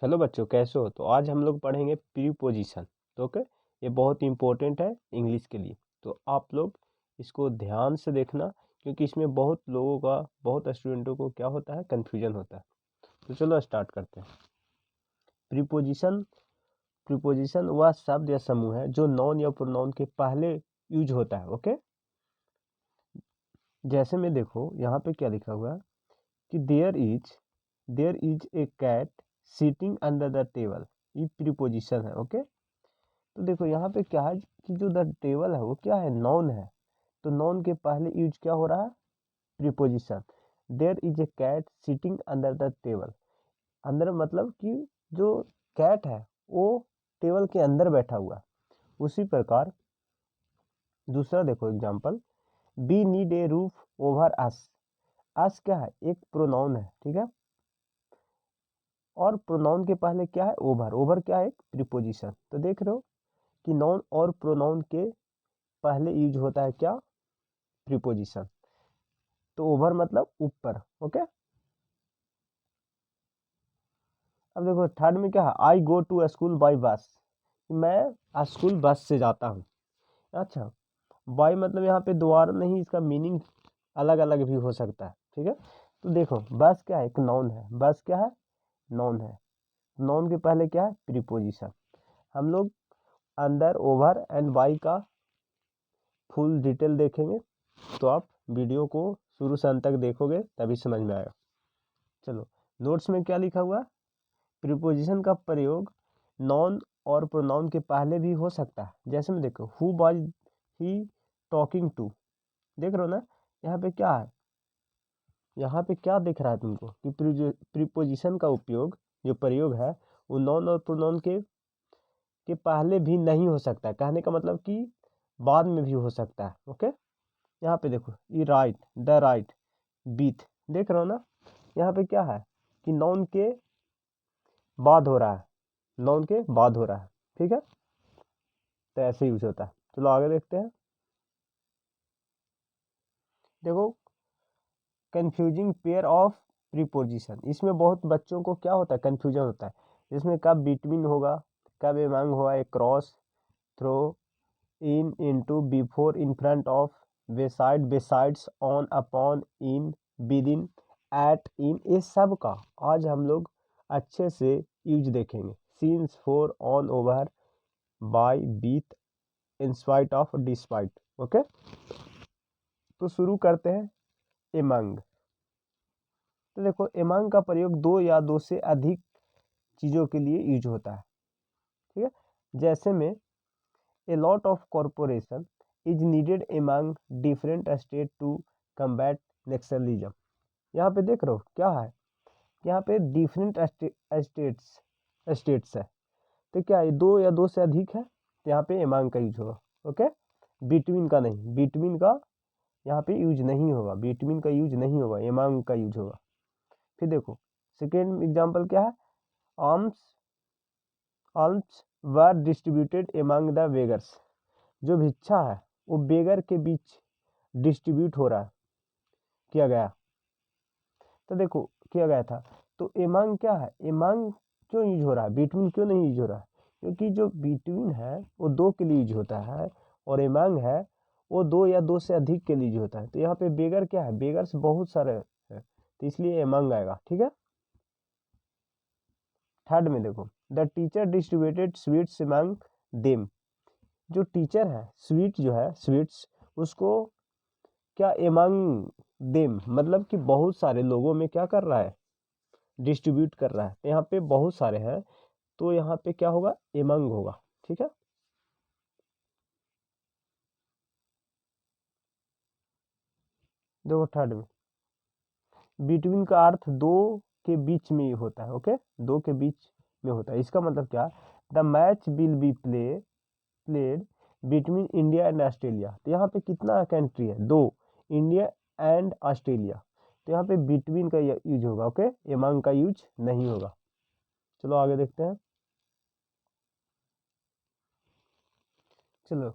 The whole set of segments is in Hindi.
हेलो बच्चों, कैसे हो? तो आज हम लोग पढ़ेंगे प्रीपोजिशन। तो ओके, ये बहुत इंपॉर्टेंट है इंग्लिश के लिए। तो आप लोग इसको ध्यान से देखना, क्योंकि इसमें बहुत लोगों का, बहुत स्टूडेंटों को क्या होता है, कन्फ्यूजन होता है। तो चलो स्टार्ट करते हैं। प्रीपोजिशन प्रीपोजिशन वह शब्द या समूह है जो नॉन या प्रोनाउन के पहले यूज होता है। ओके, जैसे में देखो यहाँ पे क्या लिखा हुआ है कि there is a cat sitting under the table. ये प्रीपोजिशन है। ओके, तो देखो यहाँ पे क्या है कि जो द टेबल है वो क्या है, नॉन है। तो नॉन के पहले यूज क्या हो रहा है, preposition. There is a cat sitting under the table. अंदर मतलब कि जो कैट है वो टेबल के अंदर बैठा हुआ है। उसी प्रकार दूसरा देखो example, we need a roof over us. Us क्या है, एक प्रोनाउन है, ठीक है। और प्रोनाउन के पहले क्या है, ओवर। ओवर क्या है, एक प्रीपोजिशन। तो देख रहे हो कि नॉन और प्रोनाउन के पहले यूज होता है क्या, प्रीपोजिशन। तो ओवर मतलब ऊपर। ओके, अब देखो थर्ड में क्या है, I go to school by bus. मैं स्कूल बस से जाता हूँ। अच्छा, बाई मतलब यहाँ पे द्वारा नहीं, इसका मीनिंग अलग अलग भी हो सकता है, ठीक है। तो देखो बस क्या है, एक नाउन है। बस क्या है, नाउन है। नाउन के पहले क्या है, प्रीपोजिशन। हम लोग अंदर ओवर एंड बाई का फुल डिटेल देखेंगे, तो आप वीडियो को शुरू से अंत तक देखोगे तभी समझ में आएगा। चलो, नोट्स में क्या लिखा हुआ है, प्रीपोजिशन का प्रयोग नॉन और प्रोनाउन के पहले भी हो सकता है। जैसे में देखो, who was he talking to. देख रहे हो ना, यहाँ पे क्या है, यहाँ पे क्या दिख रहा है तुमको कि प्रीपोजिशन का उपयोग, जो प्रयोग है, वो नॉन और प्रोनाउन के पहले भी नहीं हो सकता है। कहने का मतलब कि बाद में भी हो सकता है। ओके, यहाँ पे देखो, ई राइट, द राइट, बीथ। देख रहे हो ना, यहाँ पे क्या है कि नॉन के बाद हो रहा है, नॉन के बाद हो रहा है, ठीक है। तो ऐसे यूज होता है। चलो आगे देखते हैं। देखो, कंफ्यूजिंग पेयर ऑफ प्रीपोजिशन। इसमें बहुत बच्चों को क्या होता है, कंफ्यूजन होता है। इसमें कब बिटवीन होगा, कब एमंग होगा, across, through, in, into, before, in front of, beside, besides, on, upon, in, within, at, in, ये सब का आज हम लोग अच्छे से यूज देखेंगे। Since, for, on, over, by, बीथ, in spite of, despite. Okay, तो शुरू करते हैं एमंग। तो देखो, एमंग का प्रयोग दो या दो से अधिक चीज़ों के लिए यूज होता है, ठीक है। जैसे में a lot of corporation is needed among different state to combat naxalism. यहाँ पे देख रहे हो क्या है, यहाँ पे डिफरेंट स्टेट्स है। तो क्या है, दो या दो से अधिक है, तो यहाँ पे एमंग का यूज होगा। ओके, बिटवीन का नहीं, बिटवीन का यहाँ पे यूज नहीं होगा, बिटवीन का यूज नहीं होगा, एमंग का यूज होगा। फिर देखो सेकेंड एग्जाम्पल क्या है, arms arms were distributed among the beggars. जो भिक्षा है वो बेगर के बीच डिस्ट्रीब्यूट हो रहा है, किया गया। तो देखो किया गया था। तो एमंग क्या है, एमंग क्यों यूज हो रहा है, बिटवीन क्यों नहीं यूज हो रहा है, क्योंकि जो बिटवीन है वो दो के लिए यूज होता है, और एमंग है वो दो या दो से अधिक के लिए यूज होता है। तो यहाँ पे बेगर क्या है, बेगर्स बहुत सारे हैं, तो इसलिए एमंग आएगा, ठीक है। थर्ड में देखो, the teacher distributed sweets among them. जो टीचर है, स्वीट जो है, स्वीट्स, उसको क्या, एमंग देम मतलब कि बहुत सारे लोगों में क्या कर रहा है, डिस्ट्रीब्यूट कर रहा है। तो यहाँ पे बहुत सारे हैं, तो यहाँ पे क्या होगा, एमंग होगा, ठीक है। देखो थर्ड में, बिटवीन का अर्थ दो के बीच में होता है। ओके, दो के बीच में होता है। इसका मतलब क्या, the match will be played between India and Australia. तो यहाँ पे कितना कंट्री है, दो, इंडिया एंड ऑस्ट्रेलिया। तो यहाँ पे बिटवीन का यूज होगा। ओके, एमंग का यूज नहीं होगा। चलो आगे देखते हैं। चलो,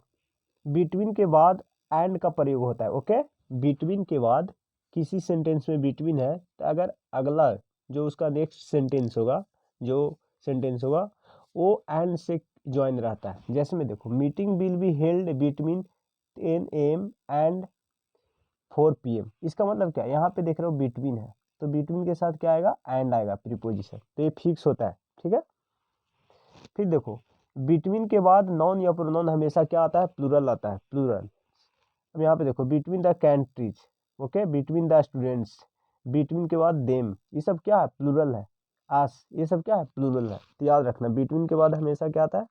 बिटवीन के बाद एंड का प्रयोग होता है। ओके, बिटवीन के बाद किसी सेंटेंस में बिटवीन है, तो अगर अगला जो उसका नेक्स्ट सेंटेंस होगा, जो सेंटेंस होगा, ओ एंड से ज्वाइन रहता है। जैसे में देखो, meeting will be held between 10 AM and 4 PM। इसका मतलब क्या है, यहाँ पे देख रहे हो बिटवीन है, तो बिटवीन के साथ क्या आएगा, एंड आएगा प्रीपोजिशन, तो ये फिक्स होता है, ठीक है। फिर देखो, बिटवीन के बाद नॉन या प्रोनाउन हमेशा क्या आता है, प्लूरल आता है, प्लूरल। अब यहाँ पे देखो, between the countries, okay, between the students, between के बाद देम, ये सब क्या है, प्लूरल है। आस, ये सब क्या है, प्लूरल है। तो याद रखना, बिटवीन के बाद हमेशा क्या आता है,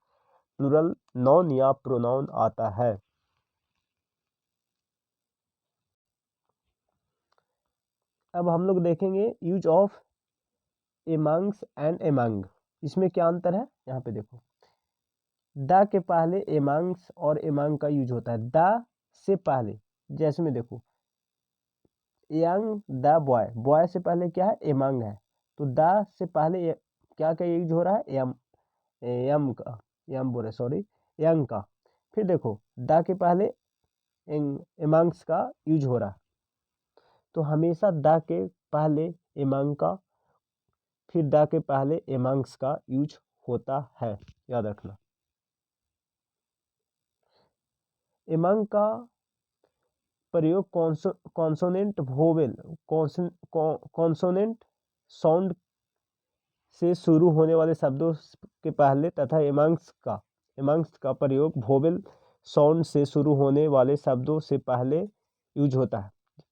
प्लूरल नॉन या प्रोनाउन आता है। अब हम लोग देखेंगे use of amongst and among. इसमें क्या अंतर है, यहाँ पे देखो, द के पहले एमंग्स और एमंग का यूज होता है। द से पहले, जैसे में देखो, यंग द बॉय, बॉय से पहले क्या है, एमंग है, तो द से पहले क्या का यूज हो रहा है, एम, एम का, एम बोले सॉरी, यंग का। फिर देखो, द के पहले एमंग्स का यूज हो रहा है, तो हमेशा द के पहले एमंग का, फिर द के पहले एमंग्स का यूज होता है, याद रखना। एमंग का प्रयोग कॉन्सोनेंट वोवेल, कॉन्सोनेंट साउंड से शुरू होने वाले शब्दों के पहले, तथा एमंग्स का प्रयोग वोवेल साउंड से शुरू होने वाले शब्दों से पहले यूज होता है।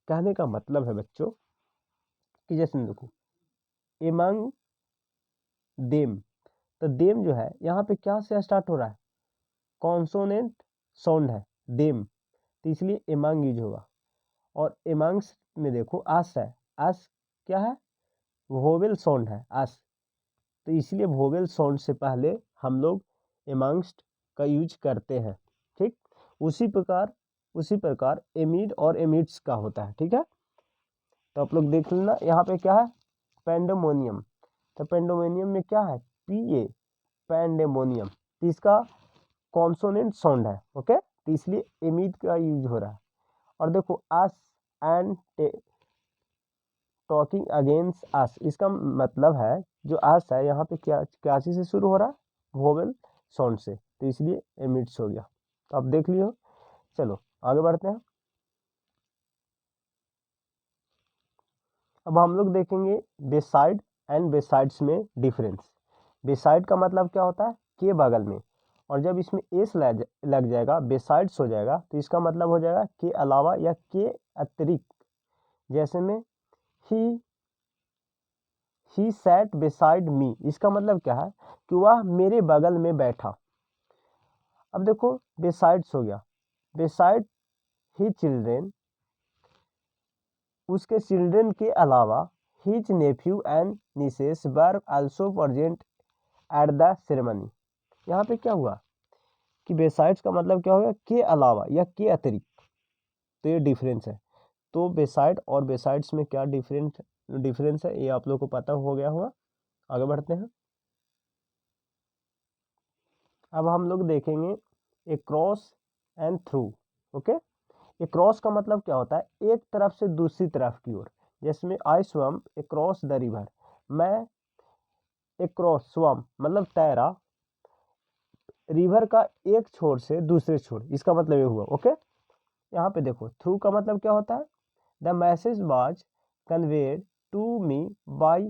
कहने का मतलब है बच्चों कि जैसे देखो, एमंग देम, तो देम जो है यहाँ पे क्या से स्टार्ट हो रहा है, कॉन्सोनेंट साउंड है देम, तो इसलिए एमंग यूज होगा। और एमंग्स में देखो आस है, आस क्या है, वोवेल साउंड है आस, तो इसलिए वोवेल साउंड से पहले हम लोग एमंग्स्ट का यूज करते हैं, ठीक। उसी प्रकार एमिड और एमिड्स का होता है, ठीक है। तो आप लोग देख लेना, यहाँ पे क्या है, पेंडेमोनियम, तो पेंडेमोनियम में क्या है, PA, पेंडेमोनियम, तो इसका कॉन्सोनेंट साउंड है, ओके, तो इसलिए एमिड का यूज हो रहा है। और देखो, us and talking against us, इसका मतलब है जो अस है यहाँ पे क्या क्या चीज से शुरू हो रहा है, वोवेल साउंड से, तो इसलिए एमिट्स हो गया। तो आप देख लियो, चलो आगे बढ़ते हैं। अब हम लोग देखेंगे बेसाइड एंड बेसाइड्स में डिफरेंस। बेसाइड का मतलब क्या होता है, के बगल में, और जब इसमें एस लग जाएगा, बेसाइड्स हो जाएगा, तो इसका मतलब हो जाएगा के अलावा या के अतिरिक्त। जैसे में ही सैट beside मी, इसका मतलब क्या है कि वह मेरे बगल में बैठा। अब देखो, बेसाइड्स हो गया, बेसाइड ही चिल्ड्रेन, उसके चिल्ड्रेन के अलावा, his nephew and nieces were also present at the ceremony. यहाँ पे क्या हुआ कि बेसाइड्स का मतलब क्या होगा, के अलावा या के अतिरिक्त, तो ये डिफरेंस है। तो बेसाइड और बेसाइड्स में क्या डिफरेंस है, ये आप लोग को पता हो गया होगा। आगे बढ़ते हैं। अब हम लोग देखेंगे across and through, okay. Across का मतलब क्या होता है, एक तरफ से दूसरी तरफ की ओर। जिसमें आई स्वम अक्रॉस द रिवर, मैं एक क्रॉस स्वम मतलब तैरा, रिवर का एक छोर से दूसरे छोर, इसका मतलब ये हुआ, ओके। यहाँ पे देखो, थ्रू का मतलब क्या होता है, the message was conveyed to me by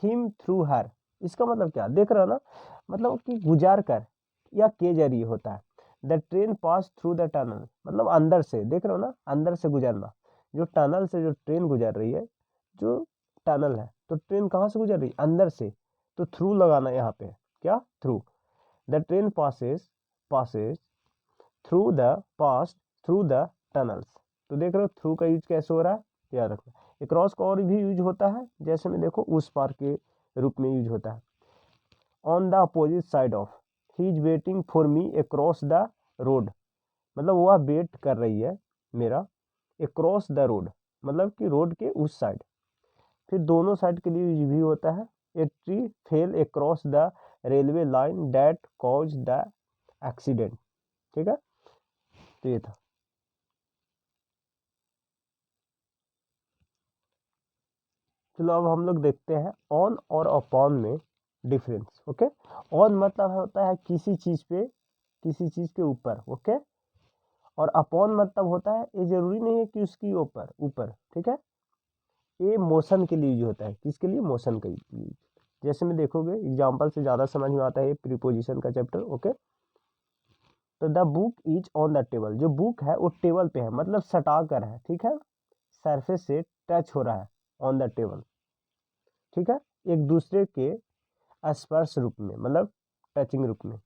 him through her, इसका मतलब क्या, देख रहे हो ना, मतलब कि गुजार कर या के जरिए होता है। The train pass through the tunnel, मतलब अंदर से, देख रहे हो ना, अंदर से गुजरना, जो टनल से जो ट्रेन गुजर रही है, जो टनल है, तो ट्रेन कहाँ से गुजर रही है, अंदर से, तो थ्रू लगाना यहाँ पे, क्या, through. The train Passage through the pass through the tunnels, तो देख रहे हो थ्रू का यूज कैसे हो रहा है, याद रखना। क्रॉस का और भी यूज होता है, जैसे में देखो, उस पार के रूप में यूज होता है। On the opposite side of, he is waiting for me across the road, मतलब वह वेट कर रही है मेरा अक्रॉस द रोड, मतलब कि रोड के उस साइड। फिर दोनों साइड के लिए यूज भी होता है। A tree fail across the railway line that cause the accident, ठीक है, तो ये था। चलो अब हम लोग देखते हैं ऑन और अपॉन में डिफरेंस। ओके, ऑन मतलब होता है किसी चीज़ पे, किसी चीज़ के ऊपर। ओके, और अपॉन मतलब होता है, ये जरूरी नहीं है कि उसकी ऊपर ऊपर, ठीक है, ये मोशन के लिए यूज होता है। किसके लिए? मोशन के लिए। जैसे में देखोगे एग्जाम्पल से ज़्यादा समझ में आता है प्रीपोजिशन का चैप्टर। ओके, तो the book is on the table, जो बुक है वो टेबल पे है, मतलब सटा कर है, ठीक है, सरफेस से टच हो रहा है, ऑन द टेबल, ठीक है, एक दूसरे के स्पर्श रूप में, मतलब टचिंग रूप में।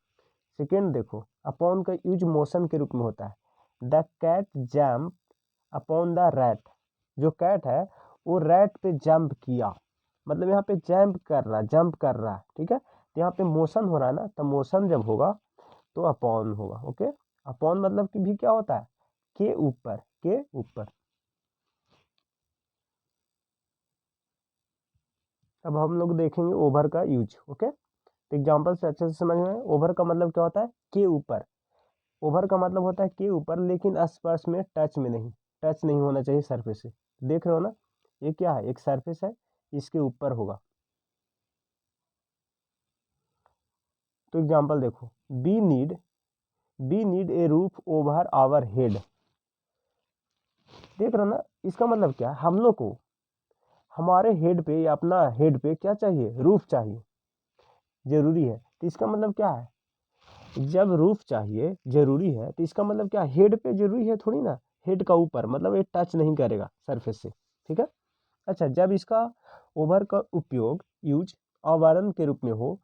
सेकेंड देखो, अपॉन का यूज मोशन के रूप में होता है। The cat jump upon the rat, जो कैट है वो रैट पे जंप किया, मतलब यहाँ पे जंप कर रहा है, ठीक है, तो यहाँ पे मोशन हो रहा है ना, तो मोशन जब होगा तो अपॉन होगा। ओके, अपॉन मतलब कि भी क्या होता है? के ऊपर, के ऊपर। अब हम लोग देखेंगे ओवर का यूज। ओके, तो एग्जाम्पल से अच्छे से समझ में। ओवर का मतलब क्या होता है? के ऊपर। ओवर का मतलब होता है के ऊपर, लेकिन स्पर्श में, टच में नहीं, टच नहीं होना चाहिए सरफेस से। देख रहे हो ना, ये क्या है? एक सरफेस है, इसके ऊपर होगा। तो एग्जाम्पल देखो, we need a roof over our head. देख रहे हो ना, इसका मतलब क्या है? हम लोग को हमारे हेड पे या अपना हेड पे क्या चाहिए? रूफ चाहिए, जरूरी है। तो इसका मतलब क्या है? जब रूफ चाहिए, जरूरी है, तो इसका मतलब क्या? हेड पे जरूरी है थोड़ी ना, हेड का ऊपर, मतलब ये टच नहीं करेगा सरफेस से, ठीक है। अच्छा, जब इसका ओवर का उपयोग यूज आवरण के रूप में हो,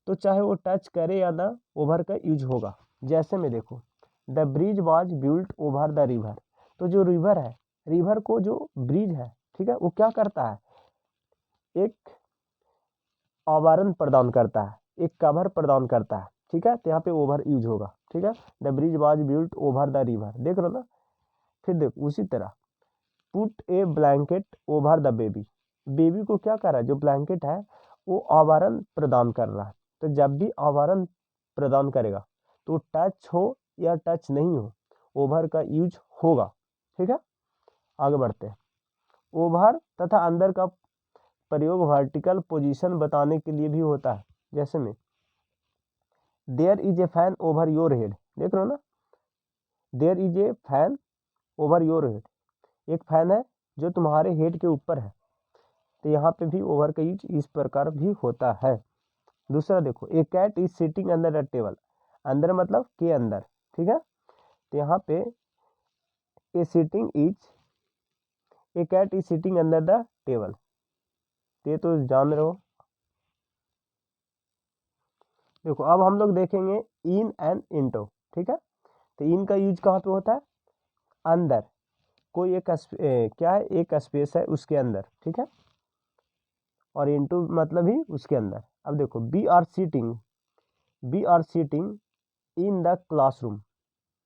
तो चाहे वो टच करे या ना, ओवर का यूज होगा। जैसे में देखो, the bridge was built over the river, तो जो रिवर है, रिवर को जो ब्रिज है, ठीक है, वो क्या करता है? एक आवरण प्रदान करता है, एक कवर प्रदान करता है, ठीक है, तो यहाँ पे ओवर यूज होगा, ठीक है। The bridge was built over the river, देख रहे हो ना। फिर देखो उसी तरह, put A blanket over the baby, baby को क्या कर रहा है? जो ब्लैंकेट है वो आवरण प्रदान कर रहा है। तो जब भी आवरण प्रदान करेगा, तो टच हो या टच नहीं हो, ओवर का यूज होगा, ठीक है। आगे बढ़ते हैं। ओवर तथा अंदर का प्रयोग वर्टिकल पोजीशन बताने के लिए भी होता है। जैसे में there is a fan over your head, देख रहे हो ना, there is a fan over your head, एक फैन है जो तुम्हारे हेड के ऊपर है। तो यहाँ पे भी ओवर का यूज इस प्रकार भी होता है। दूसरा देखो, a cat is sitting under the table, अंदर मतलब के अंदर, ठीक है, तो यहाँ पे a sitting is, a cat is sitting under the table, ये तो जान रहे हो। देखो अब हम लोग देखेंगे इन एंड इंटो, ठीक है, तो इन का यूज कहाँ पे होता है? अंदर, कोई एक क्या है? एक स्पेस है उसके अंदर, ठीक है, और इंटू मतलब ही उसके अंदर। अब देखो, we are sitting in the classroom,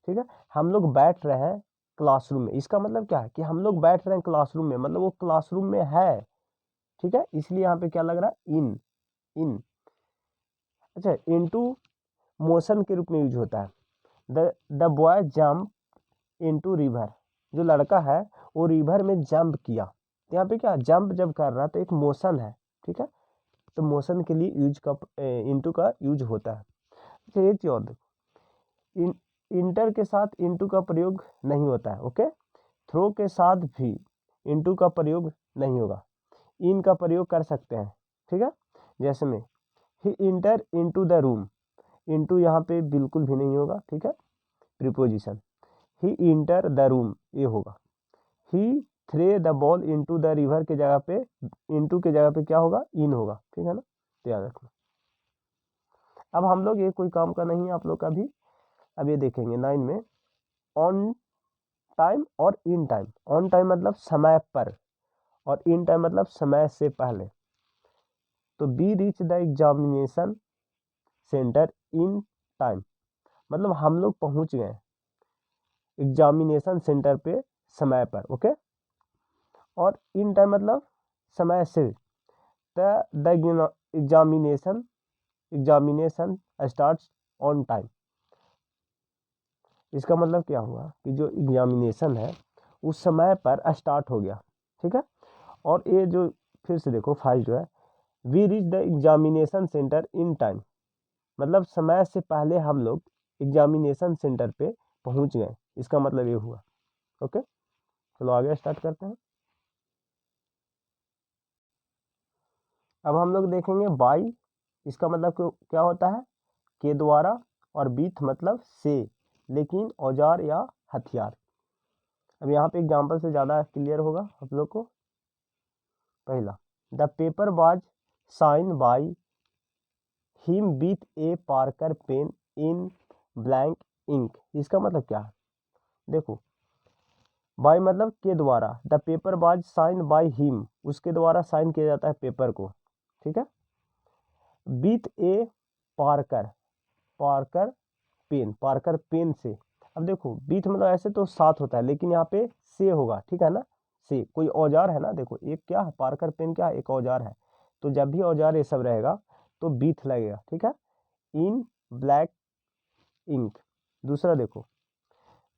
ठीक है, हम लोग बैठ रहे हैं क्लासरूम में। इसका मतलब क्या है? कि हम लोग बैठ रहे हैं क्लासरूम में, मतलब वो क्लासरूम में है, ठीक है, इसलिए यहाँ पे क्या लग रहा है? इन, इन। अच्छा, इनटू मोशन के रूप में यूज होता है। The boy jump into river, जो लड़का है वो रिवर में जंप किया। तो यहाँ पे क्या, जंप जब कर रहा तो एक मोशन है, ठीक है, तो मोशन के लिए यूज का इनटू का यूज होता है। अच्छा, एक चीज और देखो, इंटर के साथ इनटू का प्रयोग नहीं होता है। ओके, थ्रो के साथ भी इनटू का प्रयोग नहीं होगा, इन का प्रयोग कर सकते हैं, ठीक है। जैसे में ही enter into the room, into यहाँ पे बिल्कुल भी नहीं होगा, ठीक है, preposition. He enter the room ये होगा। He threw the ball into the river के जगह पे, इनटू के जगह पे क्या होगा? इन होगा, ठीक है ना, तो याद रखना। अब हम लोग, ये कोई काम का नहीं है आप लोग का भी, अब ये देखेंगे 9 में, ऑन टाइम और इन टाइम। ऑन टाइम मतलब समय पर, और इन टाइम मतलब समय से पहले। तो we reach the examination centre in time, मतलब हम लोग पहुंच गए एग्जामिनेशन सेंटर पे समय पर। ओके, और इन टाइम मतलब समय से। The examination, examination starts on time. इसका मतलब क्या हुआ? कि जो एग्जामिनेशन है उस समय पर स्टार्ट हो गया, ठीक है। और ये जो, फिर से देखो 5 जो है, we reach the examination centre in time, मतलब समय से पहले हम लोग एग्जामिनेशन सेंटर पे पहुंच गए, इसका मतलब ये हुआ। ओके, चलो आगे स्टार्ट करते हैं। अब हम लोग देखेंगे बाई, इसका मतलब क्या होता है, के द्वारा, और बीथ मतलब से, लेकिन औजार या हथियार। अब यहाँ पे एग्जाम्पल से ज़्यादा क्लियर होगा आप लोग को। पहला, the paper was sign by him with a Parker pen in blank ink, इसका मतलब क्या है, देखो बाय मतलब के द्वारा, the paper was sign by him, उसके द्वारा साइन किया जाता है पेपर को, ठीक है। With a Parker, Parker pen, Parker pen से, अब देखो विथ मतलब ऐसे तो साथ होता है, लेकिन यहाँ पे से होगा, ठीक है ना, से कोई औजार है ना, देखो एक क्या है, पार्कर पेन क्या है, एक औजार है, तो जब भी औजार ये सब रहेगा तो बीथ लगेगा, ठीक है। इन ब्लैक इंक। दूसरा देखो,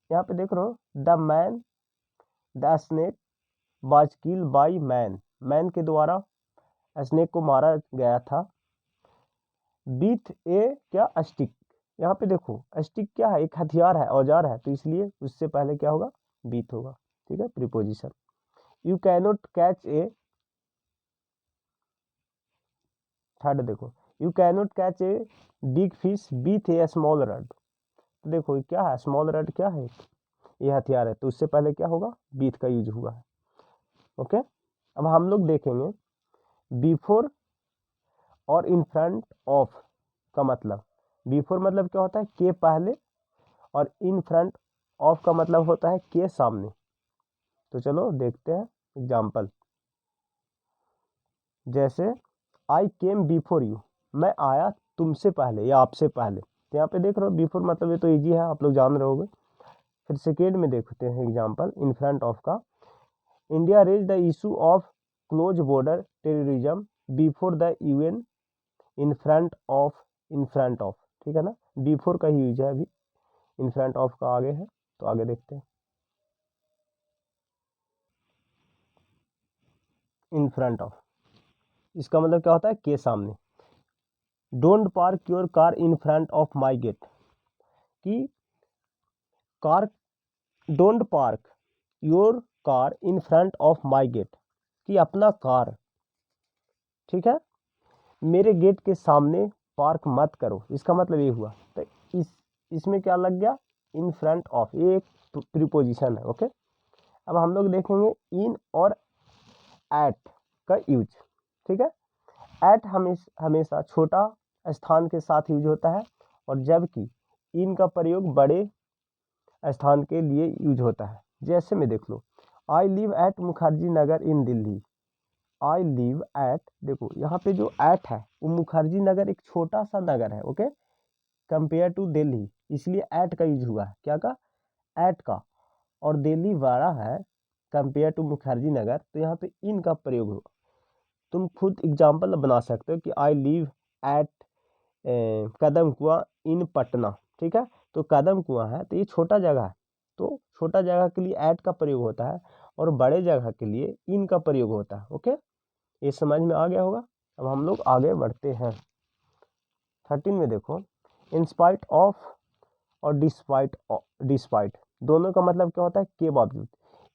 यहाँ पे देख रहे हो, the man the snake was kill by man, man के द्वारा स्नेक को मारा गया था। विथ ए क्या, स्टिक, यहाँ पे देखो स्टिक क्या है, एक हथियार है, औजार है, तो इसलिए उससे पहले क्या होगा, बीथ होगा, ठीक है, preposition. You cannot catch a, third देखो, you cannot catch a big fish with a small rod, तो देखो क्या है, स्मॉल रड क्या है, ये हथियार है, तो उससे पहले क्या होगा, बीथ का यूज हुआ है। ओके, अब हम लोग देखेंगे बिफोर और इन फ्रंट ऑफ का मतलब, बिफोर मतलब क्या होता है, के पहले, और इन फ्रंट ऑफ का मतलब होता है के सामने। तो चलो देखते हैं एग्जाम्पल, जैसे आई केम बिफोर यू, मैं आया तुमसे पहले या आपसे पहले, तो यहाँ पे देख रहे हो बिफोर मतलब ये तो इजी है, आप लोग जान रहे होगे। फिर सेकेंड में देखते हैं एग्जाम्पल इन फ्रंट ऑफ का, India raise the issue of close border terrorism before the UN in front of, in front of, ठीक है ना, बिफोर का ही यूज है अभी, इन फ्रंट ऑफ का आगे है, तो आगे देखते हैं। इन फ्रंट ऑफ, इसका मतलब क्या होता है, के सामने। Don't park your car in front of my gate, कि car, don't park your car in front of my gate, कि अपना कार, ठीक है, मेरे गेट के सामने पार्क मत करो, इसका मतलब ये हुआ। तो इसमें क्या लग गया, इन फ्रंट ऑफ, ये एक प्रीपोजिशन है। ओके, अब हम लोग देखेंगे इन और एट का यूज, ठीक है। एट हमेशा छोटा स्थान के साथ यूज होता है, और जबकि इन का प्रयोग बड़े स्थान के लिए यूज होता है। जैसे में देख लो, I live at Mukherjee Nagar in Delhi, I live at, देखो यहाँ पे जो एट है वो मुखर्जी नगर एक छोटा सा नगर है, ओके, कंपेयर टू दिल्ली, इसलिए एट का यूज हुआ है, क्या का, एट का, और दिल्ली बड़ा है कंपेयर टू मुखर्जी नगर, तो यहाँ पे इन का प्रयोग हुआ। तुम खुद एग्जाम्पल बना सकते हो कि आई लिव एट कदम कुआं इन पटना, ठीक है, तो कदम कुआं है तो ये छोटा जगह है, तो छोटा जगह के लिए एट का प्रयोग होता है, और बड़े जगह के लिए इन का प्रयोग होता है। ओके, ये समझ में आ गया होगा। अब हम लोग आगे बढ़ते हैं। 13 में देखो, इंस्पाइट ऑफ और डिस्पाइट, डिस्पाइट दोनों का मतलब क्या होता है, के बावजूद।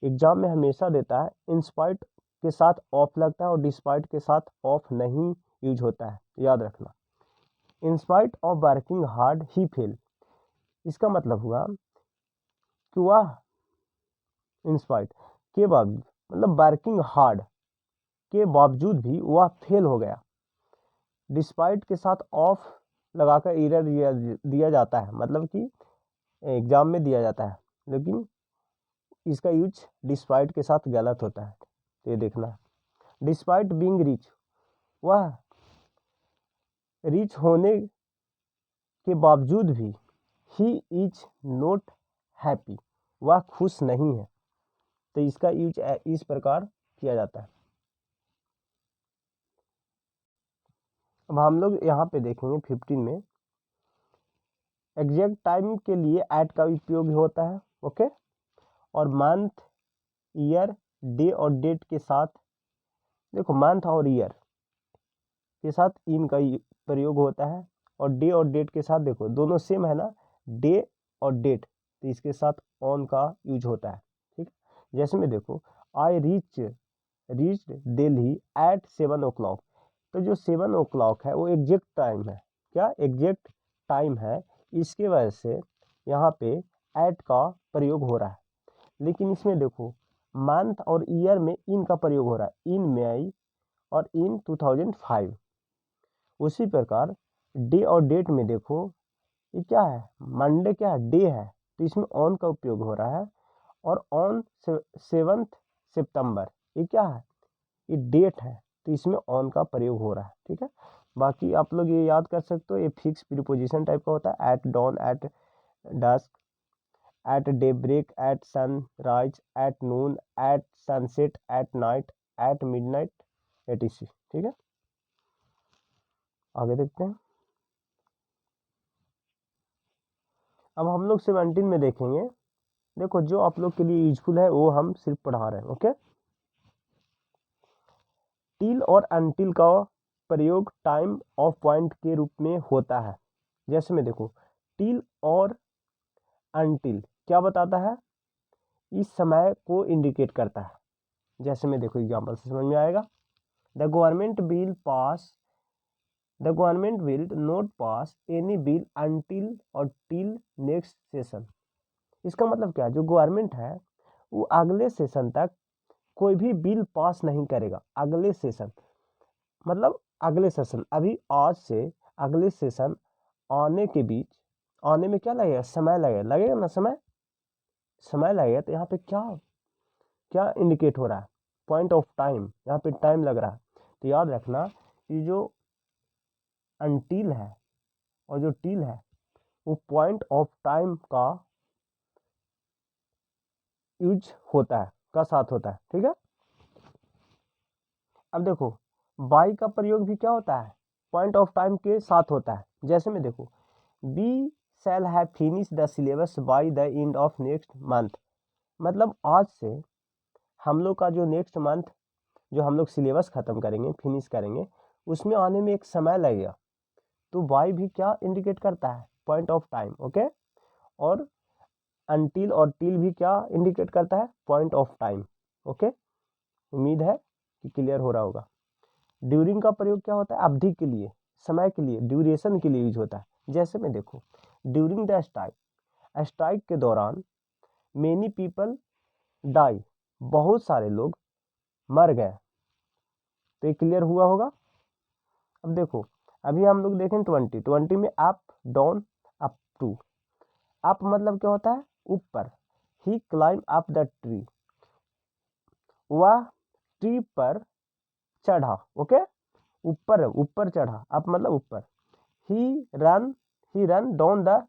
एग्जाम में हमेशा देता है इंस्पाइट के साथ ऑफ लगता है, और डिस्पाइट के साथ ऑफ नहीं यूज होता है, याद रखना। In spite of working hard he fail, इसका मतलब हुआ कि वह इंस्पाइट के बावजूद, मतलब वर्किंग हार्ड के बावजूद भी वह फेल हो गया। डिस्पाइट के साथ ऑफ लगाकर एरर दिया जाता है, मतलब कि एग्जाम में दिया जाता है, लेकिन इसका यूज डिस्पाइट के साथ गलत होता है, तो ये देखना। डिस्पाइट बीइंग रिच, वह रिच होने के बावजूद भी, ही इज नॉट हैप्पी, वह खुश नहीं है, तो इसका यूज इस प्रकार किया जाता है। अब हम लोग यहाँ पे देखेंगे 15 में, एग्जैक्ट टाइम के लिए एट का उपयोग होता है, ओके, और मंथ, ईयर, डे और डेट के साथ, देखो मंथ और ईयर के साथ इन का प्रयोग होता है, और डे और डेट के साथ देखो दोनों सेम है ना, डे और डेट, तो इसके साथ ऑन का यूज होता है। ठीक है, जैसे में देखो I reached Delhi eight 7 o'clock, तो जो 7 o'clock है वो एग्जैक्ट टाइम है, क्या एग्जैक्ट टाइम है, इसके वजह से यहाँ पे एट का प्रयोग हो रहा है। लेकिन इसमें देखो मंथ और ईयर में इन का प्रयोग हो रहा है, इन मई और इन 2005। उसी प्रकार डे और डेट में देखो ये क्या है, मंडे क्या है, डे है, तो इसमें ऑन का उपयोग हो रहा है, और ऑन 7 सितंबर ये क्या है, ये डेट है, तो इसमें ऑन का प्रयोग हो रहा है। ठीक है, बाकी आप लोग ये याद कर सकते हो, ये फिक्स प्रीपोजिशन टाइप का होता है, at dawn, at dusk, at day break, at sunrise, at noon, at sunset, at night, at midnight, etc। ठीक है, आगे देखते हैं। अब हम लोग 17 में देखेंगे, देखो जो आप लोग के लिए यूजफुल है वो हम सिर्फ पढ़ा रहे हैं। ओके, टिल और अनटिल का प्रयोग टाइम ऑफ पॉइंट के रूप में होता है। जैसे में देखो टिल और अनटिल क्या बताता है, इस समय को इंडिकेट करता है। जैसे में देखो एग्जांपल से समझ में आएगा, the government will not pass any bill until और टिल नेक्स्ट सेशन। इसका मतलब क्या है, जो गवर्नमेंट है वो अगले सेशन तक कोई भी बिल पास नहीं करेगा। अगले सेशन मतलब अगले सेशन, अभी आज से अगले सेशन आने के बीच, आने में क्या लगेगा, समय लगेगा ना, समय लगेगा, तो यहाँ पे क्या क्या इंडिकेट हो रहा है, पॉइंट ऑफ टाइम, यहाँ पे टाइम लग रहा है। तो याद रखना कि जो अनटिल है और जो टिल है वो पॉइंट ऑफ टाइम का यूज होता है, का साथ होता है। ठीक है, अब देखो बाई का प्रयोग भी क्या होता है, पॉइंट ऑफ टाइम के साथ होता है। जैसे में देखो we shall have finish the syllabus by the end of next month, मतलब आज से हम लोग का जो नेक्स्ट मंथ जो हम लोग सिलेबस खत्म करेंगे, फिनिश करेंगे, उसमें आने में एक समय लगेगा। तो बाई भी क्या इंडिकेट करता है, पॉइंट ऑफ टाइम। ओके, और अनटिल और टिल भी क्या इंडिकेट करता है, पॉइंट ऑफ टाइम। ओके, उम्मीद है कि क्लियर हो रहा होगा। ड्यूरिंग का प्रयोग क्या होता है, अवधि के लिए, समय के लिए, ड्यूरेशन के लिए यूज होता है। जैसे में देखो ड्यूरिंग द स्ट्राइक के दौरान मेनी पीपल डाई, बहुत सारे लोग मर गए। तो ये क्लियर हुआ होगा। अब देखो अभी हम लोग देखें 20 में up down up to, up मतलब क्या होता है, ऊपर, he climb up the tree, वह ट्री पर चढ़ा। ओके, ऊपर ऊपर चढ़ा, अप मतलब ऊपर, he run down the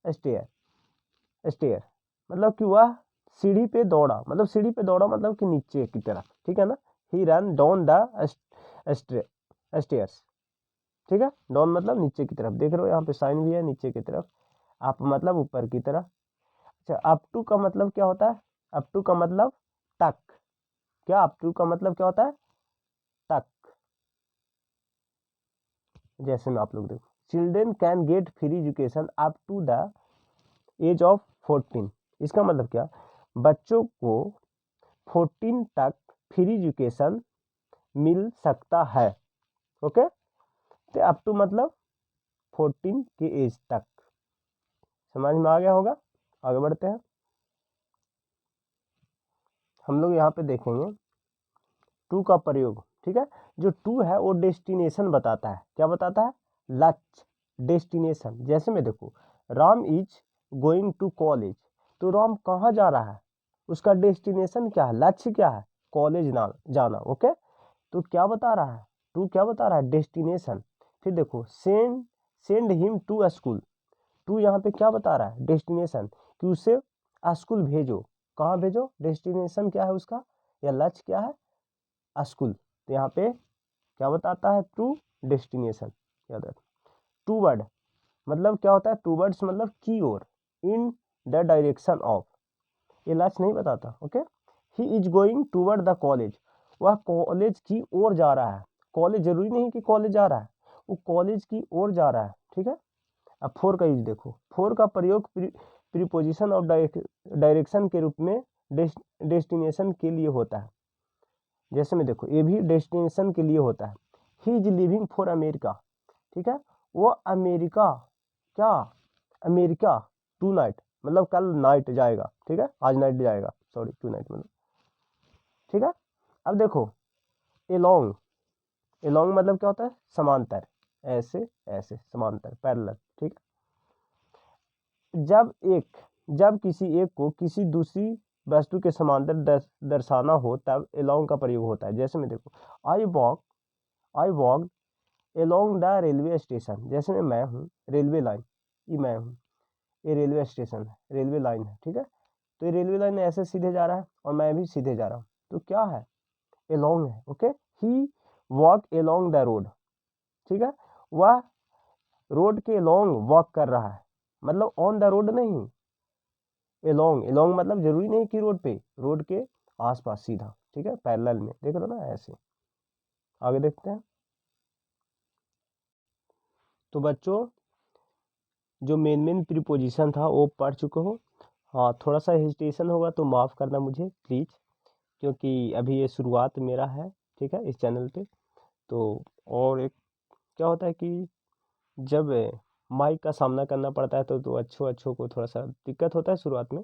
stair मतलब कि वह सीढ़ी पे दौड़ा, मतलब सीढ़ी पे दौड़ा मतलब कि नीचे की तरफ। ठीक है ना, ही रन डाउन द स्टेयर्स। ठीक है, डाउन मतलब नीचे की तरफ, देख रहे हो यहाँ पे साइन भी है, नीचे की तरफ, अप मतलब ऊपर की तरफ। अच्छा, अप टू का मतलब क्या होता है, अप टू का मतलब तक, क्या अप टू का मतलब क्या होता है, तक। जैसे में आप लोग देखो children can get free education up to the age of 14, इसका मतलब क्या, बच्चों को 14 तक फ्री एजुकेशन मिल सकता है। ओके, तो अप टू मतलब 14 के एज तक, समझ में आ गया होगा। आगे बढ़ते हैं, हम लोग यहाँ पे देखेंगे टू का प्रयोग। ठीक है, जो टू है वो डेस्टिनेशन बताता है, क्या बताता है, लक्ष्य, डेस्टिनेशन। जैसे में देखो Ram is going to college, तो राम कहाँ जा रहा है, उसका डेस्टिनेशन क्या है, लक्ष्य क्या है, कॉलेज ना जाना। ओके, तो क्या बता रहा है, टू क्या बता रहा है, डेस्टिनेशन। फिर देखो send him to school, to यहाँ पे क्या बता रहा है, डेस्टिनेशन, कि उसे स्कूल भेजो, कहाँ भेजो, डेस्टिनेशन क्या है उसका, या लक्ष्य क्या है, स्कूल। तो यहाँ पे क्या बताता है, टू डेस्टिनेशन, याद रखो। टू वर्ड मतलब क्या होता है, टू वर्ड्स मतलब की ओर, इन द डायरेक्शन ऑफ, ये लक्ष्य नहीं बताता। Okay, he is going toward the college, वह कॉलेज की ओर जा रहा है, कॉलेज जरूरी नहीं कि कॉलेज जा रहा है, वो कॉलेज की ओर जा रहा है, ठीक है। अब फोर का यूज देखो, फोर का प्रयोग प्रीपोजिशन और डायरेक्शन के रूप में डेस्टिनेशन के लिए होता है। जैसे में देखो, ये भी डेस्टिनेशन के लिए होता है। He is living for America, ठीक है, वो अमेरिका, क्या, अमेरिका टू नाइट, मतलब कल नाइट जाएगा, ठीक है, आज नाइट जाएगा, सॉरी टू नाइट मतलब, ठीक है। अब देखो एलोंग, एलोंग मतलब क्या होता है, समांतर, ऐसे ऐसे समांतर, पैरेलल, ठीक है। जब किसी एक को किसी दूसरी वस्तु के समांतर दर्शाना हो तब एलोंग का प्रयोग होता है। जैसे में देखो, I walk along the railway station, जैसे में मैं हूँ रेलवे लाइन, ये मैं हूँ, ये रेलवे स्टेशन है, रेलवे लाइन है, ठीक है। तो ये रेलवे लाइन ऐसे सीधे जा रहा है और मैं भी सीधे जा रहा हूँ, तो क्या है, एलोंग है, okay. He walk along the road, ठीक है, वह रोड के एलोंग वॉक कर रहा है, मतलब ऑन द रोड नहीं, एलोंग, एलोंग मतलब जरूरी नहीं कि रोड पे, रोड के आसपास सीधा, ठीक है, पैरेलल में, देख लो ना ऐसे। आगे देखते हैं। तो बच्चों जो मेन प्रीपोजिशन था वो पढ़ चुके हो। हाँ, थोड़ा सा हेजिटेशन होगा तो माफ़ करना मुझे प्लीज़, क्योंकि अभी ये शुरुआत मेरा है, ठीक है, इस चैनल पे। तो और एक क्या होता है कि जब माइक का सामना करना पड़ता है तो अच्छों को थोड़ा सा दिक्कत होता है शुरुआत में,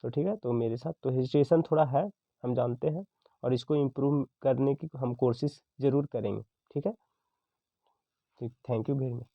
तो ठीक है, तो मेरे साथ तो हेजिटेशन थोड़ा है, हम जानते हैं, और इसको इम्प्रूव करने की हम कोशिश ज़रूर करेंगे, ठीक है। ठीक, थैंक यू वेरी मच।